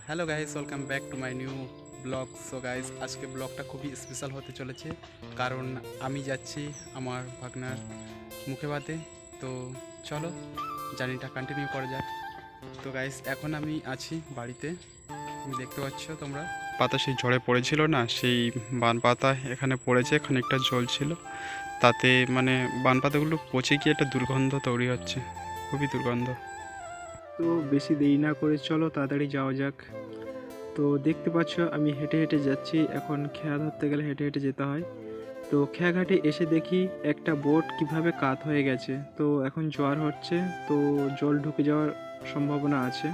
Hello guys, welcome back to my new blog. So guys, আজকে ব্লগটা খুবই special হতে চলেছে, কারণ আমি যাচ্ছি আমার ভাগনার মুখে ভাতে। তো চলো জার্নিটা কন্টিনিউ করা যাক। তো গাইস, এখন আমি আছি বাড়িতে। দেখতে পাচ্ছ তোমরা, পাতা সেই ঝড়ে পড়েছিল না, সেই বান পাতা এখানে পড়েছে, খানিকটা জল ছিল, তাতে মানে বান পাতাগুলো পচে গিয়ে একটা দুর্গন্ধ তৈরি হচ্ছে, খুবই দুর্গন্ধ। তো বেশি দেরি না করে চলো তাড়াতাড়ি যাওয়া যাক। তো দেখতে পাচ্ছ আমি হেঁটে হেঁটে যাচ্ছি। এখন খেয়া ধরতে গেলে হেঁটে হেঁটে যেতে হয়। তো খেয়াঘাটে এসে দেখি একটা বোট কিভাবে কাত হয়ে গেছে। তো এখন জোয়ার হচ্ছে, তো জল ঢুকে যাওয়ার সম্ভাবনা আছে।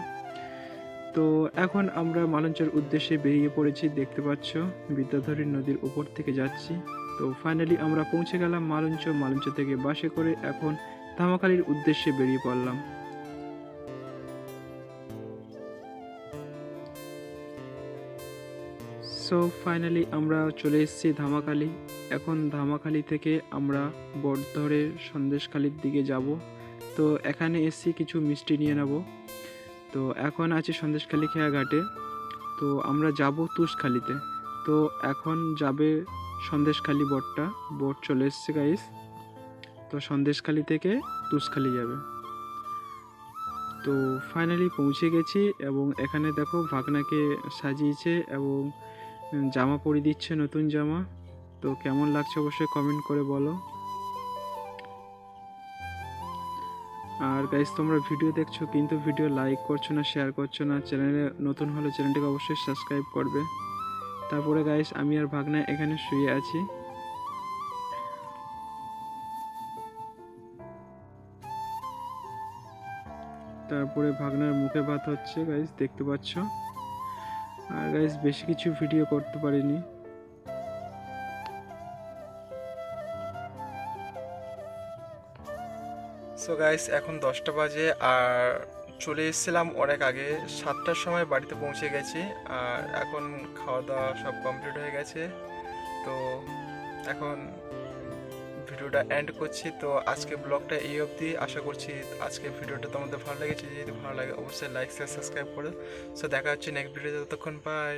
তো এখন আমরা মালঞ্চের উদ্দেশ্যে বেরিয়ে পড়েছি। দেখতে পাচ্ছ বিদ্যাধরী নদীর উপর থেকে যাচ্ছি। তো ফাইনালি আমরা পৌঁছে গেলাম মালঞ্চ থেকে বাসে করে এখন ধামাখালির উদ্দেশ্যে বেরিয়ে পড়লাম। সো ফাইনালি আমরা চলে এসেছি ধামাখালি। এখন ধামাখালি থেকে আমরা বোট ধরে সন্দেশখালির দিকে যাব। তো এখানে এসেছি কিছু মিষ্টি নিয়ে নেব। তো এখন আছি সন্দেশখালি খেয়াঘাটে। তো আমরা যাব তুষখালিতে। তো এখন যাবে সন্দেশখালি বোটটা। বোট চলে এসছে গাইস। তো সন্দেশখালি থেকে তুষখালি যাবে। তো ফাইনালি পৌঁছে গেছি এবং এখানে দেখো ভাগনাকে সাজিয়েছে এবং জামা পরিয়ে দিচ্ছে, নতুন জামা। তো কেমন লাগছে অবশ্যই কমেন্ট করে বলো। আর গাইস, তোমরা ভিডিও দেখছো কিন্তু ভিডিও লাইক করছো না, শেয়ার করছো না। চ্যানেলে নতুন হলে চ্যানেলটিকে অবশ্যই সাবস্ক্রাইব করবে। তারপরে গাইস, আমি আর ভাগনা এখানে শুয়ে আছি। তারপরে ভাগনার মুখে ভাত হচ্ছে গাইস, দেখতে পাচ্ছ। আর গাইস, বেশি কিছু ভিডিও করতে পারিনি। সো গাইস, এখন 10টা বাজে আর চলে এসেছিলাম অনেক আগে, 7টার সময় বাড়িতে পৌঁছে গেছি। আর এখন খাওয়া দাওয়া সব কমপ্লিট হয়ে গেছে। তো এখন ভিডিওটা এন্ড করছি। তো আজকে ব্লগটা এই অবধি। আশা করছি আজকে ভিডিওটা তোমাদের ভালো লেগেছে। যদি ভালো লাগে অবশ্যই লাইক শেয়ার সাবস্ক্রাইব করো। সো দেখা হচ্ছে নেক্সট ভিডিওতে। ততক্ষণ বাই।